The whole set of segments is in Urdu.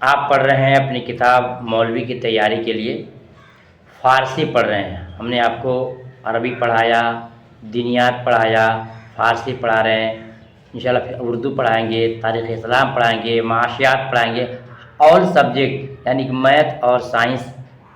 آپ پڑھ رہے ہیں اپنی کتاب مولوی کی تیاری کے لیے، فارسی پڑھ رہے ہیں۔ ہم نے آپ کو عربی پڑھایا، دینیات پڑھایا، فارسی پڑھا رہے ہیں، انشاءاللہ پھر اردو پڑھائیں گے، تاریخ اسلام پڑھائیں گے، معاشیات پڑھائیں گے، آل سبجیکٹ یعنی کہ میتھ اور سائنس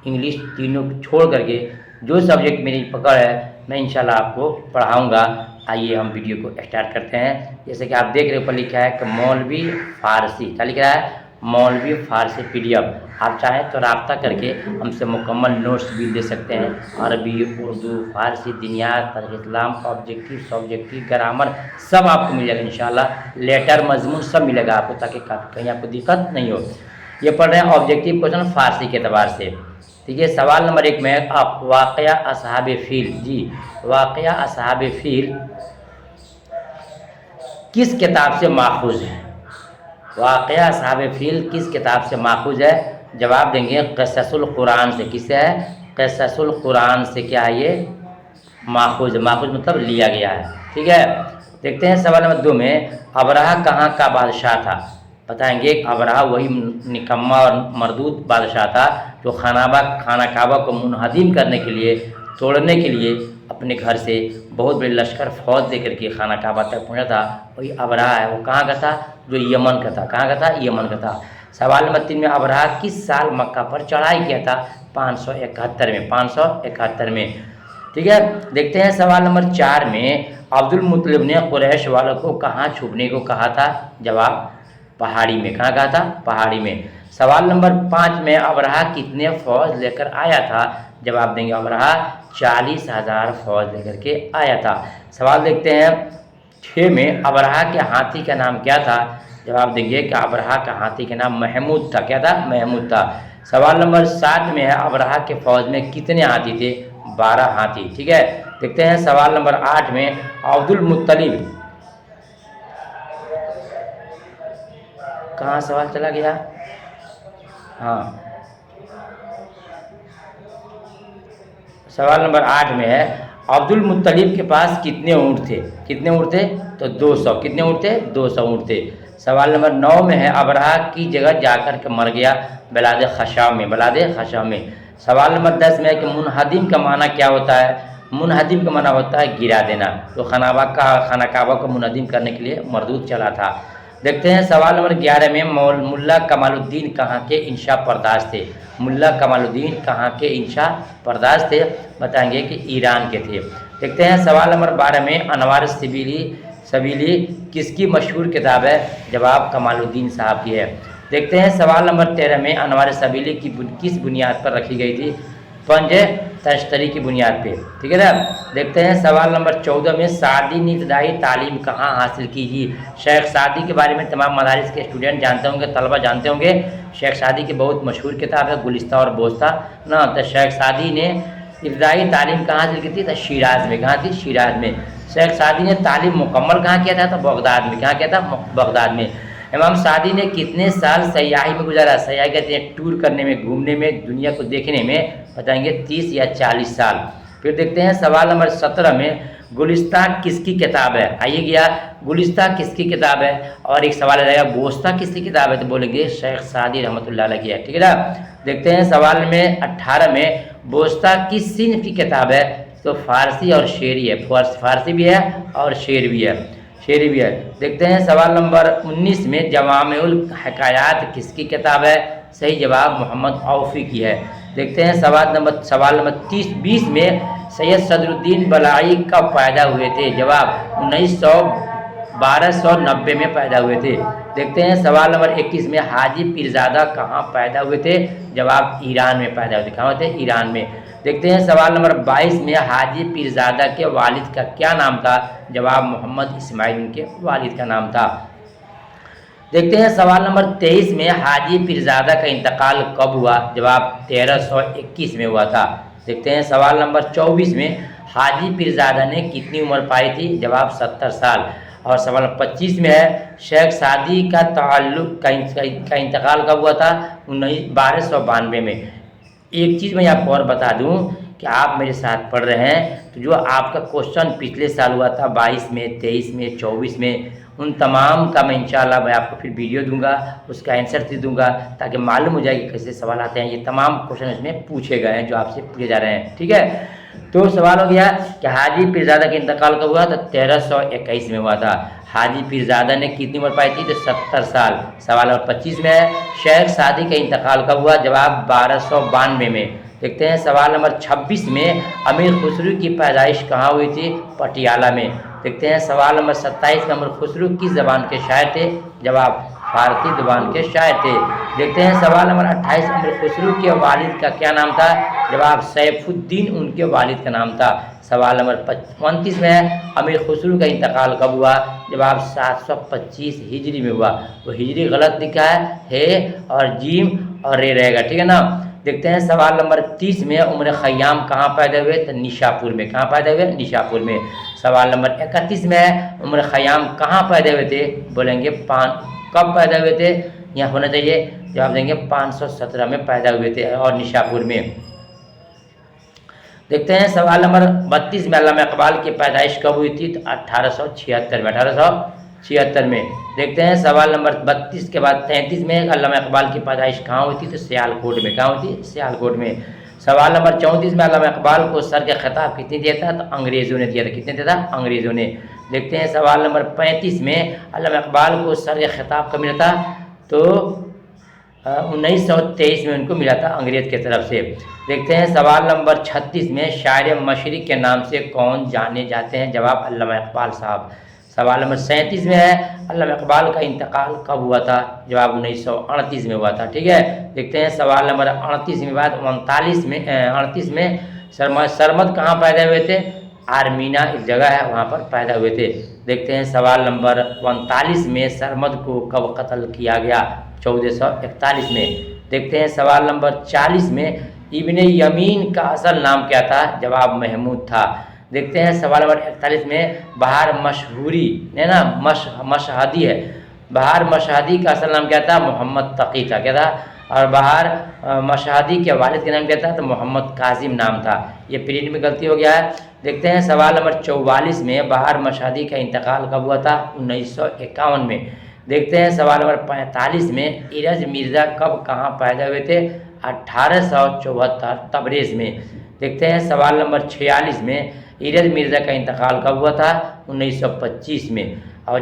انگلش تینوں کو چھوڑ کر کے جو سبجیکٹ میری پکڑ ہے میں انشاءاللہ آپ کو پڑھاؤں گا۔ آئیے ہم ویڈیو کو اسٹارٹ کرتے ہیں۔ جیسے کہ آپ دیکھ رہے اوپر لکھا ہے کہ مولوی فارسی، کیا لکھ رہا ہے؟ مولوی فارسی PDF۔ آپ چاہیں تو رابطہ کر کے ہم سے مکمل نوٹس بھی لے سکتے ہیں، عربی، اردو، فارسی، دینیات، تاریخ اسلام، آبجیکٹیو، سبجیکٹیو، گرامر سب آپ کو مل جائے گا انشاءاللہ۔ لیٹر، مضمون سب ملے گا آپ کو، تاکہ کہیں آپ کو دقت نہیں ہو۔ یہ پڑھ رہے ہیں آبجیکٹیو کوشچن فارسی کے اعتبار سے۔ ٹھیک ہے، سوال نمبر 1 میں آپ واقعہ اصحاب فیل، جی واقعہ اصحاب فیل کس کتاب سے ماخوذ ہے؟ واقعہ اصحاب فیل کس کتاب سے ماخوذ ہے؟ جواب دیں گے قصص القرآن سے۔ کس سے ہے؟ قصص القرآن سے کیا ہے یہ ماخوذ؟ ماخوذ مطلب لیا گیا ہے۔ ٹھیک ہے، دیکھتے ہیں سوال نمبر 2 میں ابرہہ کہاں کا بادشاہ تھا؟ بتائیں گے ابرہہ وہی نکما اور مردود بادشاہ تھا جو خانہ کعبہ کو منہدم کرنے کے لیے، توڑنے کے لیے اپنے گھر سے بہت بڑے لشکر فوج دے کر کے خانہ کعبہ تک پہنچا تھا۔ وہی ابرہہ ہے۔ وہ کہاں کا تھا؟ جو یمن کا تھا۔ کہاں کا تھا؟ یمن کا تھا۔ سوال نمبر 3 میں ابرہہ کس سال مکہ پر چڑھائی کیا تھا؟ 571 میں۔ 571 میں۔ ٹھیک ہے، دیکھتے ہیں سوال نمبر 4 میں عبد المطلب نے قریش والوں کو کہاں چھپنے کو کہا تھا؟ جواب پہاڑی میں۔ کہاں کہا تھا؟ پہاڑی میں۔ سوال نمبر 5 میں ابرہہ کتنے فوج لے کر آیا تھا؟ جواب دیں گے ابرہہ 40,000 فوج لے کر کے آیا تھا۔ سوال دیکھتے ہیں 6 میں ابرہہ کے ہاتھی کا نام کیا تھا؟ جواب دیں گے کہ ابرہہ کا ہاتھی کا نام محمود تھا۔ کیا تھا؟ محمود تھا۔ سوال نمبر 7 میں ہے ابرہہ کے فوج میں کتنے ہاتھی تھے؟ 12 ہاتھی۔ ٹھیک ہے، دیکھتے ہیں سوال نمبر 8 میں عبد المطلب، کہاں سوال چلا گیا؟ ہاں، سوال نمبر 8 میں ہے عبد المطلب کے پاس کتنے اونٹ تھے؟ کتنے اونٹ تھے؟ تو 200۔ کتنے اونٹ تھے؟ 200 اونٹ تھے۔ سوال نمبر 9 میں ہے ابرہہ کی جگہ جا کر کے مر گیا؟ بلاد خشام میں۔ بلاد خشام میں۔ سوال نمبر 10 میں ہے کہ منہدم کا معنی کیا ہوتا ہے؟ منہدم کا معنی ہوتا ہے گرا دینا۔ تو خانہ کعبہ کو منہدم کرنے کے لیے مردود چلا تھا۔ دیکھتے ہیں سوال نمبر 11 میں ملا کمال الدین کہاں کے انشا پرداز تھے؟ ملا کمال الدین کہاں کے انشا پرداز تھے؟ بتائیں گے کہ ایران کے تھے۔ دیکھتے ہیں سوال نمبر 12 میں انوار سبیلی کس کی مشہور کتاب ہے؟ جواب کمال الدین صاحب کی ہے۔ دیکھتے ہیں سوال نمبر 13 میں انوار سبیلی کی کس بنیاد پر رکھی گئی تھی؟ پنج تشتری کی بنیاد پہ۔ ٹھیک ہے نا، دیکھتے ہیں سوال نمبر 14 میں سعدی نے ابتدائی تعلیم کہاں حاصل کی تھی؟ شیخ سعدی کے بارے میں تمام مدارس کے اسٹوڈنٹ جانتے ہوں گے، طلبہ جانتے ہوں گے۔ شیخ سعدی کی بہت مشہور کتاب ہے گلستہ اور بوستہ نا۔ تو شیخ سعدی نے ابتدائی تعلیم کہاں حاصل کی تھی؟ تو شیراز میں۔ کہاں تھی؟ شیراز میں۔ شیخ سعدی نے تعلیم مکمل کہاں کیا تھا؟ تو بغداد میں۔ کہاں کیا تھا؟ بغداد میں۔ امام سعدی نے کتنے سال سیاحی میں گزارا؟ سیاحی کہتے ہیں ٹور کرنے میں، گھومنے میں، دنیا کو دیکھنے میں۔ بتائیں گے 30 یا 40 سال۔ پھر دیکھتے ہیں سوال نمبر 17 میں گلستہ کس کی کتاب ہے؟ آئیے گیا گلستہ کس کی کتاب ہے؟ اور ایک سوال رہے گا بوستہ کس کی کتاب ہے؟ تو بولیں گے شیخ سعدی رحمۃ اللہ علیہ کی ہے۔ ٹھیک ہے نا، دیکھتے ہیں سوال میں 18 میں بوستہ کس صنف کی کتاب ہے؟ تو فارسی اور شعری ہے۔ فارسی بھی ہے اور شعر بھی ہے، شعری بھی ہے۔ دیکھتے ہیں سوال نمبر 19 میں جوامع الحکایات کس کی کتاب ہے؟ صحیح جواب محمد عوفی کی ہے۔ دیکھتے ہیں سوال نمبر 20 میں سید صدر الدین بلائی کب پیدا ہوئے تھے؟ جواب 1290 میں پیدا ہوئے تھے۔ دیکھتے ہیں سوال نمبر 21 میں حاجی پیرزادہ کہاں پیدا ہوئے تھے؟ جواب ایران میں پیدا ہوئے تھے۔ کہاں ہوئے تھے؟ ایران میں۔ دیکھتے ہیں سوال نمبر 22 میں حاجی پیرزادہ کے والد کا کیا نام تھا؟ جواب محمد اسماعیل ان کے والد کا نام تھا۔ دیکھتے ہیں سوال نمبر 23 میں حاجی پیرزادہ کا انتقال کب ہوا؟ جواب 1321 میں ہوا تھا۔ دیکھتے ہیں سوال نمبر 24 میں حاجی پیرزادہ نے کتنی عمر پائی تھی؟ جواب 70 سال۔ اور سوال 25 میں ہے شیخ سعدی کا کا انتقال کب ہوا تھا؟ 1292 میں۔ ایک چیز میں آپ کو اور بتا دوں کہ آپ میرے ساتھ پڑھ رہے ہیں تو جو آپ کا کوشچن پچھلے سال ہوا تھا 22 میں، 23 میں، 24 میں، ان تمام کا میں انشاءاللہ میں آپ کو پھر ویڈیو دوں گا، اس کا آنسر دے دوں گا تاکہ معلوم ہو جائے کہ کیسے سوال آتے ہیں۔ یہ تمام کوشچن اس میں پوچھے گئے ہیں جو آپ سے پوچھے جا رہے ہیں، ٹھیک ہے۔ تو سوال ہو گیا کہ حاجی پیرزادہ کا انتقال کب ہوا؟ تو 1321 میں ہوا تھا۔ حاجی پیرزادہ نے کتنی عمر پائی تھی؟ تو 70 سال۔ سوال نمبر 25 میں ہے شیخ سعدی کا انتقال کب ہوا؟ جواب 1292 میں۔ دیکھتے ہیں سوال نمبر 26 میں امیر خسرو کی پیدائش کہاں ہوئی تھی؟ پٹیالہ میں۔ دیکھتے ہیں سوال نمبر 27 میں امیر خسرو کس زبان کے شاعر تھے؟ جواب فارسی زبان کے شاعر تھے۔ دیکھتے ہیں سوال نمبر 28 امیر خسرو کے والد کا کیا نام تھا؟ جواب سیف الدین ان کے والد کا نام تھا۔ سوال نمبر 29 میں ہے امیر خسرو کا انتقال کب ہوا؟ جواب 725 ہجری میں ہوا۔ وہ ہجری غلط لکھا ہے اور جیم اور رے رہے گا، ٹھیک ہے نا۔ دیکھتے ہیں سوال نمبر 30 میں عمر خیام کہاں پیدا ہوئے؟ تو نشاپور میں۔ کہاں پیدا ہوئے؟ نشاپور میں۔ سوال نمبر 31 میں ہے عمر خیام کہاں پیدا ہوئے تھے؟ بولیں گے کب پیدا ہوئے تھے؟ یہاں ہونا چاہیے، جواب دیں گے 517 میں پیدا ہوئے تھے اور نشاپور میں۔ دیکھتے ہیں سوال نمبر 32 میں علامہ اقبال کی پیدائش کب ہوئی تھی؟ تو 1876 میں۔ 1876 میں۔ دیکھتے ہیں سوال نمبر 32 کے بعد 33 میں علامہ اقبال کی پیدائش کہاں ہوئی تھی؟ تو سیالکوٹ میں۔ کہاں ہوئی تھی؟ سیالکوٹ میں۔ سوال نمبر 34 میں علامہ اقبال کو سر کا خطاب کتنے دیا تھا؟ تو انگریزوں نے دیا تھا۔ کتنے دیا تھا؟ انگریزوں نے۔ دیکھتے ہیں سوال نمبر 35 میں علامہ اقبال کو سر کا خطاب کب ملا تھا؟ تو 1923 میں ان کو ملا تھا انگریز کی طرف سے۔ دیکھتے ہیں سوال نمبر 36 میں شاعر مشرق کے نام سے کون جانے جاتے ہیں؟ جواب علامہ اقبال صاحب۔ سوال نمبر 37 میں ہے علامہ اقبال کا انتقال کب ہوا تھا؟ جواب 1938 میں ہوا تھا، ٹھیک ہے۔ دیکھتے ہیں سوال نمبر 38 میں بعد 38 میں سرمد کہاں پیدا ہوئے تھے؟ آرمینا ایک جگہ ہے وہاں پر پیدا ہوئے تھے۔ دیکھتے ہیں سوال نمبر 39 میں سرمد کو کب قتل کیا گیا؟ 1441 میں۔ دیکھتے ہیں سوال نمبر 40 میں ابن یمین کا اصل نام کیا تھا؟ جواب محمود تھا۔ دیکھتے ہیں سوال نمبر 41 میں بہار مشہوری ہے نا مشہدی ہے، بہار مشہدی کا اصل نام کیا تھا؟ محمد تقی تھا، کیا تھا؟ اور بہار مشہدی کے والد کا نام کیا تھا؟ تو محمد کاظم نام تھا۔ یہ پرنٹ میں غلطی ہو گیا ہے۔ دیکھتے ہیں سوال نمبر 44 میں بہار مشہدی کا انتقال کب ہوا تھا؟ 1951 میں۔ دیکھتے ہیں سوال نمبر 45 میں ارج مرزا کب کہاں پیدا ہوئے تھے؟ 1874 تبریز میں۔ دیکھتے ہیں سوال نمبر 46 میں ارج مرزا کا انتقال کب ہوا تھا؟ 1925 میں۔ اور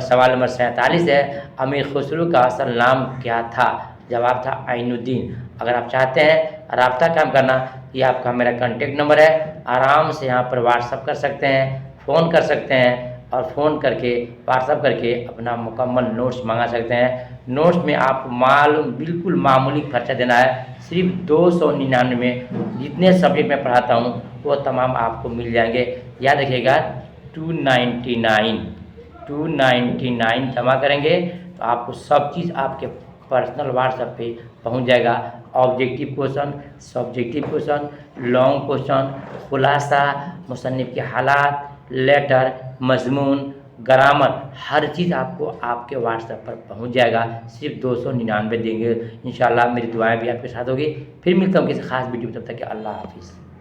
سوال نمبر 47 ہے امیر خسرو کا اصل نام کیا تھا؟ جواب تھا عین الدین۔ اگر آپ چاہتے ہیں رابطہ قائم کرنا، یہ آپ کا میرا کانٹیکٹ نمبر ہے، آرام سے یہاں پر واٹس اپ کر سکتے ہیں، فون کر سکتے ہیں اور فون کر کے واٹس اپ کر کے اپنا مکمل نوٹس منگا سکتے ہیں۔ نوٹس میں آپ کو بالکل معمولی خرچہ دینا ہے، صرف 299 میں جتنے سبجیکٹ میں پڑھاتا ہوں وہ تمام آپ کو مل جائیں گے۔ یاد رکھیے گا 299 جمع کریں گے تو آپ کو سب چیز آپ کے پرسنل واٹس ایپ پہ پہنچ جائے گا۔ Objective question, subjective question, long question, خلاصہ، مصنف کے حالات، لیٹر، مضمون، گرامر، ہر چیز آپ کو آپ کے واٹس ایپ پر پہنچ جائے گا۔ صرف 299 دیں گے انشاءاللہ۔ میری دعائیں بھی آپ کے ساتھ ہوگی۔ پھر ملتا ہوں کسی خاص ویڈیو میں، تب تک کہ اللہ حافظ۔